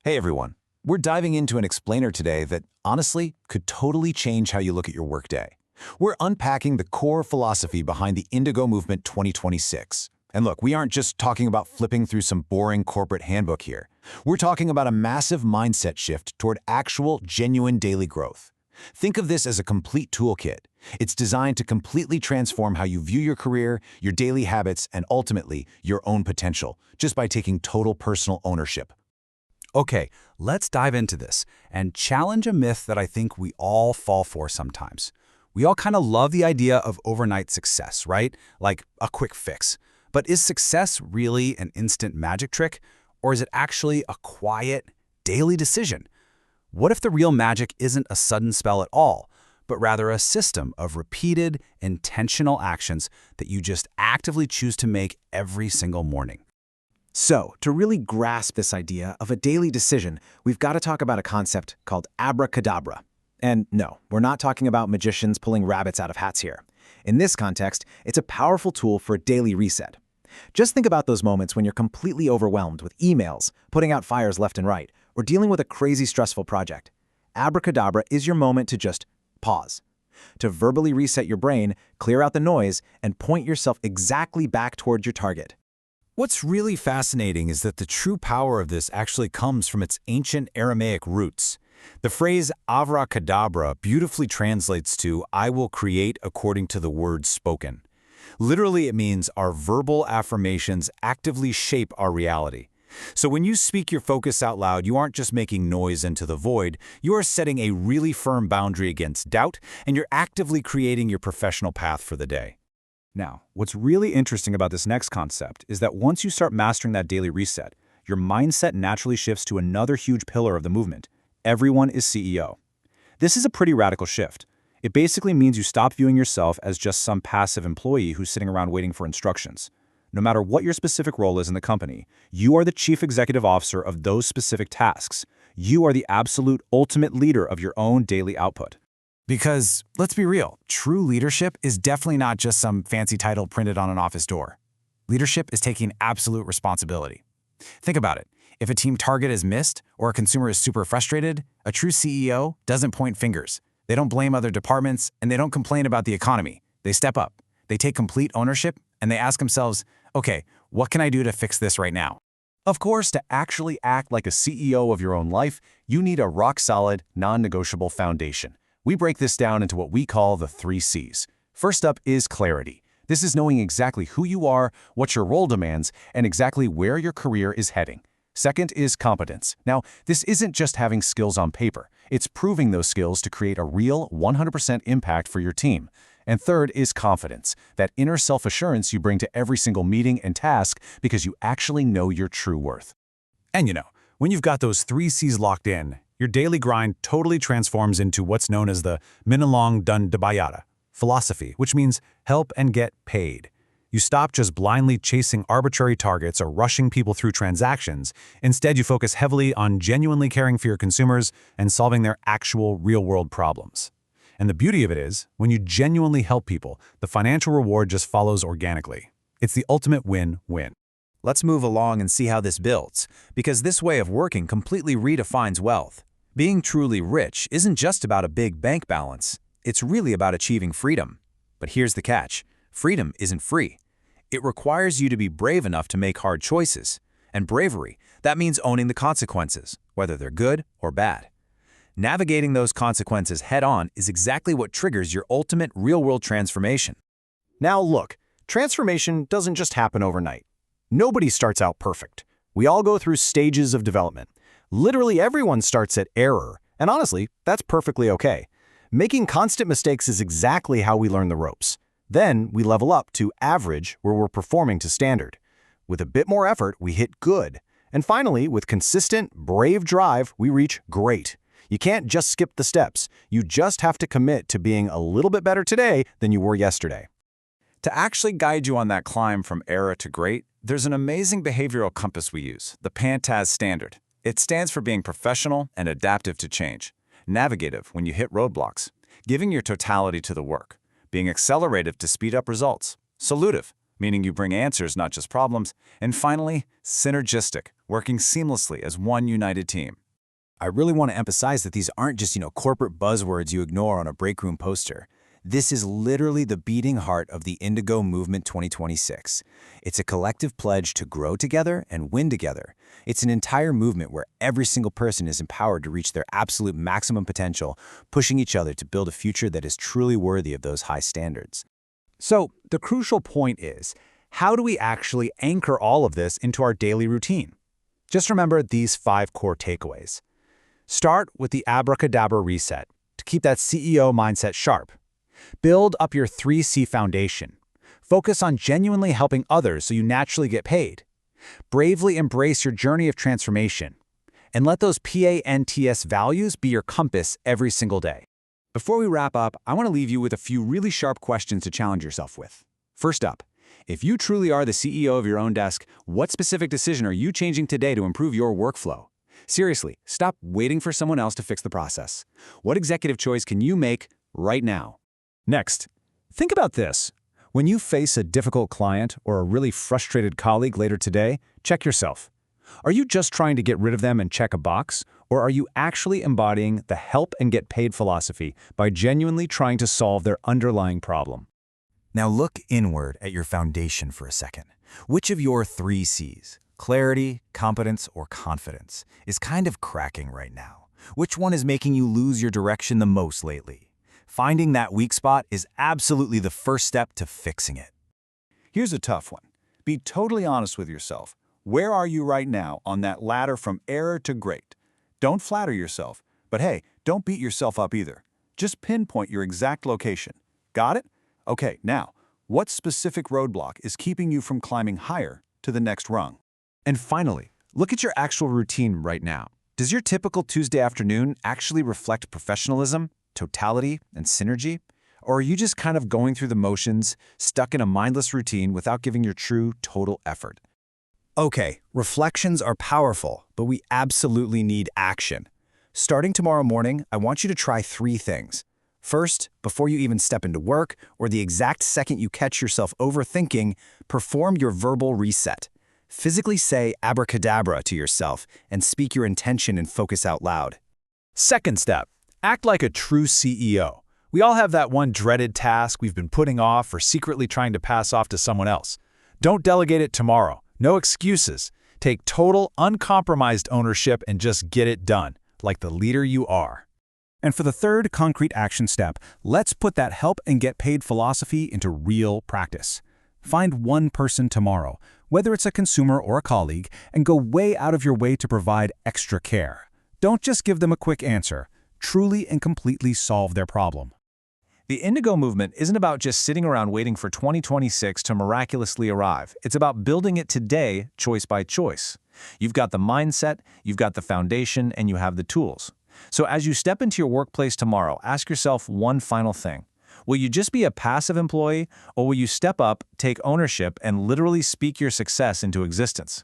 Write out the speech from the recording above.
Hey everyone, we're diving into an explainer today that, honestly, could totally change how you look at your workday. We're unpacking the core philosophy behind the Indigo Movement 2026. And look, we aren't just talking about flipping through some boring corporate handbook here. We're talking about a massive mindset shift toward actual, genuine daily growth. Think of this as a complete toolkit. It's designed to completely transform how you view your career, your daily habits, and ultimately, your own potential, just by taking total personal ownership. Okay, let's dive into this and challenge a myth that I think we all fall for sometimes. We all kind of love the idea of overnight success, right? Like a quick fix. But is success really an instant magic trick? Or is it actually a quiet, daily decision? What if the real magic isn't a sudden spell at all, but rather a system of repeated, intentional actions that you just actively choose to make every single morning? So, to really grasp this idea of a daily decision, we've got to talk about a concept called abracadabra. And no, we're not talking about magicians pulling rabbits out of hats here. In this context, it's a powerful tool for a daily reset. Just think about those moments when you're completely overwhelmed with emails, putting out fires left and right, or dealing with a crazy stressful project. Abracadabra is your moment to just pause, to verbally reset your brain, clear out the noise, and point yourself exactly back toward your target. What's really fascinating is that the true power of this actually comes from its ancient Aramaic roots. The phrase avracadabra beautifully translates to "I will create according to the words spoken." Literally, it means our verbal affirmations actively shape our reality. So when you speak your focus out loud, you aren't just making noise into the void, you are setting a really firm boundary against doubt, and you're actively creating your professional path for the day. Now, what's really interesting about this next concept is that once you start mastering that daily reset, your mindset naturally shifts to another huge pillar of the movement. Everyone is CEO. This is a pretty radical shift. It basically means you stop viewing yourself as just some passive employee who's sitting around waiting for instructions. No matter what your specific role is in the company, you are the chief executive officer of those specific tasks. You are the absolute ultimate leader of your own daily output. Because, let's be real, true leadership is definitely not just some fancy title printed on an office door. Leadership is taking absolute responsibility. Think about it. If a team target is missed or a consumer is super frustrated, a true CEO doesn't point fingers. They don't blame other departments, and they don't complain about the economy. They step up. They take complete ownership, and they ask themselves, okay, what can I do to fix this right now? Of course, to actually act like a CEO of your own life, you need a rock-solid, non-negotiable foundation. We break this down into what we call the 3 C's. First up is clarity. This is knowing exactly who you are, what your role demands, and exactly where your career is heading. Second is competence. Now, this isn't just having skills on paper. It's proving those skills to create a real 100% impact for your team. And third is confidence, that inner self-assurance you bring to every single meeting and task because you actually know your true worth. And when you've got those 3 C's locked in, your daily grind totally transforms into what's known as the Minalong Dun Dabayada philosophy, which means help and get paid. You stop just blindly chasing arbitrary targets or rushing people through transactions. Instead, you focus heavily on genuinely caring for your consumers and solving their actual real-world problems. And the beauty of it is, when you genuinely help people, the financial reward just follows organically. It's the ultimate win-win. Let's move along and see how this builds, because this way of working completely redefines wealth. Being truly rich isn't just about a big bank balance. It's really about achieving freedom. But here's the catch. Freedom isn't free. It requires you to be brave enough to make hard choices. And bravery, that means owning the consequences, whether they're good or bad. Navigating those consequences head-on is exactly what triggers your ultimate real-world transformation. Now look, transformation doesn't just happen overnight. Nobody starts out perfect. We all go through stages of development. Literally everyone starts at error, and honestly, that's perfectly okay. Making constant mistakes is exactly how we learn the ropes. Then we level up to average, where we're performing to standard. With a bit more effort, we hit good. And finally, with consistent, brave drive, we reach great. You can't just skip the steps. You just have to commit to being a little bit better today than you were yesterday. To actually guide you on that climb from error to great, there's an amazing behavioral compass we use, the PANTAS standard. It stands for being professional and adaptive to change, navigative when you hit roadblocks, giving your totality to the work, being accelerative to speed up results, solutive, meaning you bring answers, not just problems, and finally, synergistic, working seamlessly as one united team. I really want to emphasize that these aren't just, corporate buzzwords you ignore on a break room poster. This is literally the beating heart of the Indogo Movement 2026. It's a collective pledge to grow together and win together. It's an entire movement where every single person is empowered to reach their absolute maximum potential, pushing each other to build a future that is truly worthy of those high standards. So, the crucial point is, how do we actually anchor all of this into our daily routine? Just remember these 5 core takeaways. Start with the abracadabra reset to keep that CEO mindset sharp. Build up your 3C foundation. Focus on genuinely helping others so you naturally get paid. Bravely embrace your journey of transformation. And let those PANTS values be your compass every single day. Before we wrap up, I want to leave you with a few really sharp questions to challenge yourself with. First up, if you truly are the CEO of your own desk, what specific decision are you changing today to improve your workflow? Seriously, stop waiting for someone else to fix the process. What executive choice can you make right now? Next, think about this. When you face a difficult client or a really frustrated colleague later today, check yourself. Are you just trying to get rid of them and check a box? Or are you actually embodying the help and get paid philosophy by genuinely trying to solve their underlying problem? Now look inward at your foundation for a second. Which of your 3 C's, clarity, competence, or confidence, is kind of cracking right now? Which one is making you lose your direction the most lately? Finding that weak spot is absolutely the first step to fixing it. Here's a tough one. Be totally honest with yourself. Where are you right now on that ladder from error to great? Don't flatter yourself, but hey, don't beat yourself up either. Just pinpoint your exact location. Got it? Okay, now, what specific roadblock is keeping you from climbing higher to the next rung? And finally, look at your actual routine right now. Does your typical Tuesday afternoon actually reflect professionalism, totality, and synergy? Or are you just kind of going through the motions, stuck in a mindless routine without giving your true, total effort? Okay, reflections are powerful, but we absolutely need action. Starting tomorrow morning, I want you to try 3 things. First, before you even step into work, or the exact second you catch yourself overthinking, perform your verbal reset. Physically say abracadabra to yourself and speak your intention and focus out loud. Second step, act like a true CEO. We all have that one dreaded task we've been putting off or secretly trying to pass off to someone else. Don't delegate it tomorrow. No excuses. Take total, uncompromised ownership and just get it done, like the leader you are. And for the third concrete action step, let's put that help and get paid philosophy into real practice. Find one person tomorrow, whether it's a consumer or a colleague, and go way out of your way to provide extra care. Don't just give them a quick answer. Truly and completely solve their problem. The Indogo movement isn't about just sitting around waiting for 2026 to miraculously arrive. It's about building it today, choice by choice. You've got the mindset, you've got the foundation, and you have the tools. So as you step into your workplace tomorrow, ask yourself one final thing. Will you just be a passive employee, or will you step up, take ownership, and literally speak your success into existence?